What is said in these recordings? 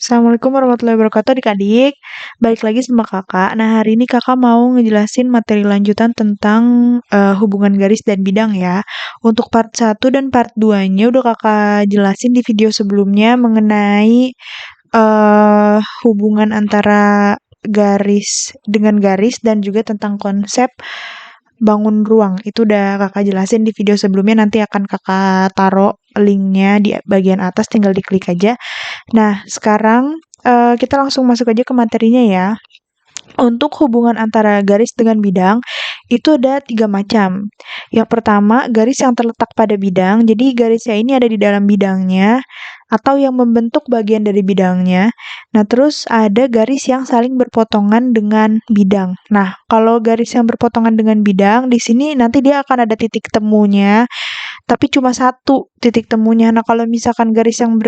Assalamualaikum warahmatullahi wabarakatuh adik-adik. Balik lagi sama kakak. Nah, hari ini kakak mau ngejelasin materi lanjutan tentang hubungan garis dan bidang ya. Untuk part 1 dan part 2-nya udah kakak jelasin di video sebelumnya mengenai hubungan antara garis dengan garis dan juga tentang konsep bangun ruang. Itu udah kakak jelasin di video sebelumnya, nanti akan kakak taruh linknya di bagian atas, tinggal diklik aja. Nah, sekarang kita langsung masuk aja ke materinya ya. Untuk hubungan antara garis dengan bidang, itu ada 3 macam. Yang pertama, garis yang terletak pada bidang. Jadi, garisnya ini ada di dalam bidangnya atau yang membentuk bagian dari bidangnya. Nah, terus ada garis yang saling berpotongan dengan bidang. Nah, kalau garis yang berpotongan dengan bidang, di sini nanti dia akan ada titik temunya, tapi cuma satu titik temunya. Nah, kalau misalkan garis yang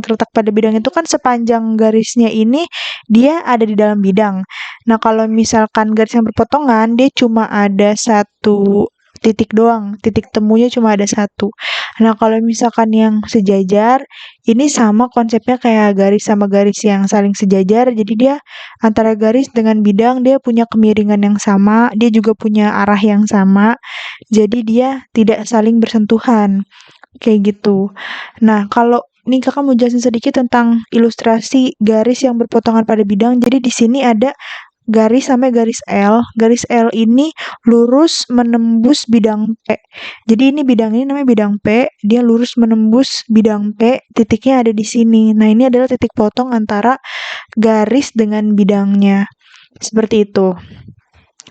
terletak pada bidang itu kan sepanjang garisnya ini dia ada di dalam bidang. Nah, kalau misalkan garis yang berpotongan, dia cuma ada satu titik doang, titik temunya cuma ada satu. Nah, kalau misalkan yang sejajar, ini sama konsepnya kayak garis sama garis yang saling sejajar, jadi dia antara garis dengan bidang dia punya kemiringan yang sama, dia juga punya arah yang sama, jadi dia tidak saling bersentuhan, kayak gitu. Nah, kalau nih kakak mau jelasin sedikit tentang ilustrasi garis yang berpotongan pada bidang. Jadi di sini ada garis sampai garis L. Garis L ini lurus menembus bidang P. Jadi ini bidang ini namanya bidang P, dia lurus menembus bidang P, titiknya ada di sini. Nah, ini adalah titik potong antara garis dengan bidangnya. Seperti itu.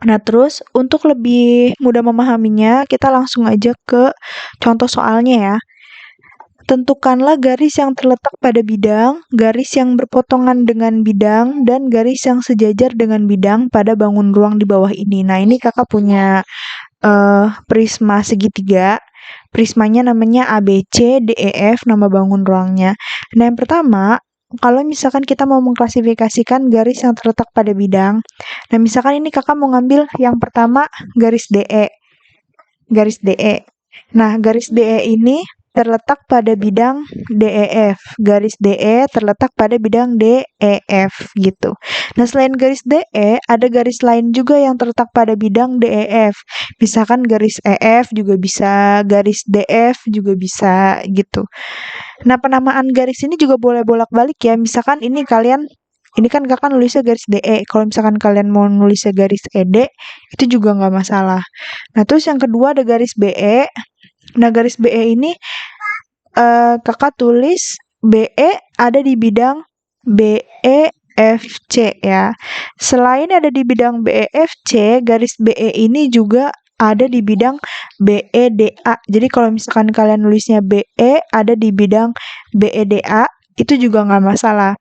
Nah, terus untuk lebih mudah memahaminya, kita langsung aja ke contoh soalnya ya. Tentukanlah garis yang terletak pada bidang, garis yang berpotongan dengan bidang, dan garis yang sejajar dengan bidang pada bangun ruang di bawah ini. Nah, ini kakak punya prisma segitiga. Prismanya namanya ABC, DEF, nama bangun ruangnya. Nah, yang pertama, kalau misalkan kita mau mengklasifikasikan garis yang terletak pada bidang, nah misalkan ini kakak mau ngambil yang pertama garis DE. Garis DE. Nah, garis DE ini terletak pada bidang DEF. Garis DE terletak pada bidang DEF gitu. Nah, selain garis DE, ada garis lain juga yang terletak pada bidang DEF. Misalkan garis EF juga bisa, garis DF juga bisa gitu. Nah, penamaan garis ini juga boleh bolak-balik ya. Misalkan ini kan kakak nulisnya garis DE. Kalau misalkan kalian mau nulisnya garis ED, itu juga nggak masalah. Nah, terus yang kedua ada garis BE. Nah, garis BE ini kakak tulis BE ada di bidang BEFC ya. Selain ada di bidang BEFC, garis BE ini juga ada di bidang BEDA. Jadi kalau misalkan kalian nulisnya BE ada di bidang BEDA, itu juga nggak masalah.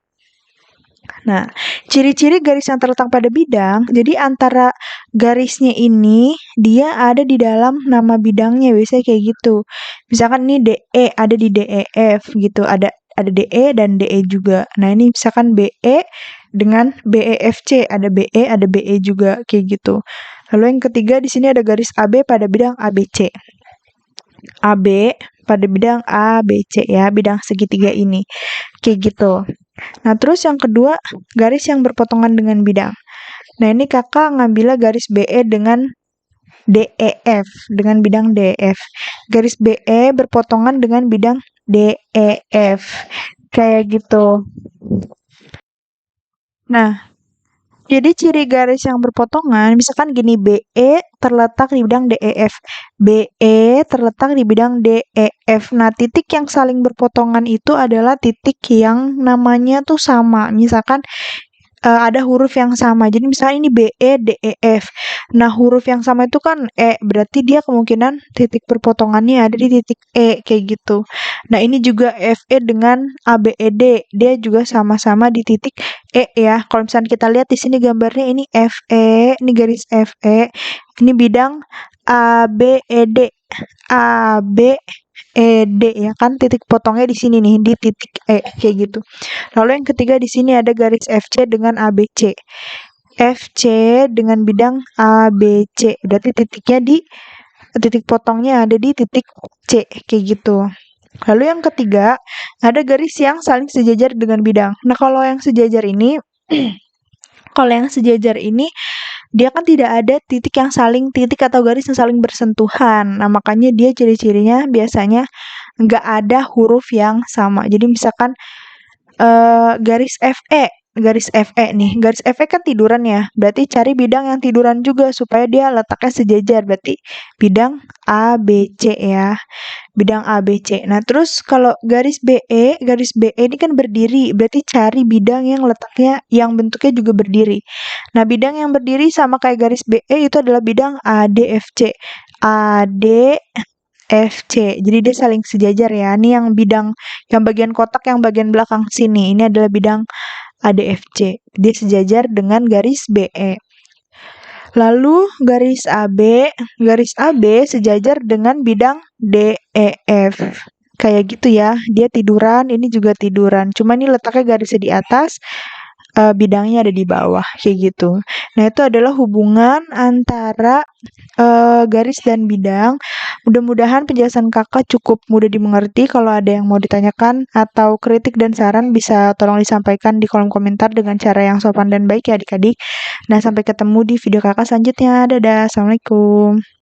Nah, ciri-ciri garis yang terletak pada bidang, jadi antara garisnya ini, dia ada di dalam nama bidangnya, biasanya kayak gitu. Misalkan ini DE, ada di DEF gitu, ada DE dan DE juga. Nah, ini misalkan BE dengan BEFC, ada BE, ada BE juga, kayak gitu. Lalu yang ketiga, di sini ada garis AB pada bidang ABC. AB pada bidang ABC ya, bidang segitiga ini. Kayak gitu. Nah, terus yang kedua, garis yang berpotongan dengan bidang. Nah, ini kakak ngambilnya garis BE dengan DEF, dengan bidang DEF. Garis BE berpotongan dengan bidang DEF. Kayak gitu. Nah, jadi ciri garis yang berpotongan, misalkan gini, BE terletak di bidang DEF. BE terletak di bidang DEF. Nah, titik yang saling berpotongan itu adalah titik yang namanya tuh sama. Misalkan ada huruf yang sama. Jadi misalnya ini BE, DEF. Nah, huruf yang sama itu kan E, berarti dia kemungkinan titik perpotongannya ada di titik E, kayak gitu. Nah, ini juga FE dengan ABED, dia juga sama-sama di titik E ya. Kalau misalnya kita lihat di sini gambarnya ini FE, ini garis FE, ini bidang ABED. ABED ya kan, titik potongnya di sini nih, di titik E, kayak gitu. Lalu yang ketiga di sini ada garis FC dengan ABC. FC dengan bidang ABC. Berarti titik potongnya ada di titik C, kayak gitu. Lalu yang ketiga, ada garis yang saling sejajar dengan bidang. Nah, kalau yang sejajar ini kalau yang sejajar ini dia kan tidak ada titik atau garis yang saling bersentuhan. Nah, makanya dia ciri-cirinya biasanya nggak ada huruf yang sama. Jadi misalkan garis FE nih, garis FE kan tiduran ya, berarti cari bidang yang tiduran juga supaya dia letaknya sejajar, berarti bidang ABC ya, bidang ABC. Nah, terus kalau garis BE ini kan berdiri, berarti cari bidang yang letaknya, yang bentuknya juga berdiri. Nah, bidang yang berdiri sama kayak garis BE itu adalah bidang ADFC. ADFC. Jadi dia saling sejajar ya. Ini yang bidang yang bagian kotak yang bagian belakang sini. Ini adalah bidang ADFC. Dia sejajar dengan garis BE. Lalu garis AB sejajar dengan bidang DEF. Kayak gitu ya. Dia tiduran, ini juga tiduran. Cuma ini letaknya garisnya di atas, bidangnya ada di bawah, kayak gitu. Nah, itu adalah hubungan antara garis dan bidang. Mudah-mudahan penjelasan kakak cukup mudah dimengerti. Kalau ada yang mau ditanyakan atau kritik dan saran bisa tolong disampaikan di kolom komentar dengan cara yang sopan dan baik ya adik-adik. Nah, sampai ketemu di video kakak selanjutnya. Dadah, Assalamualaikum.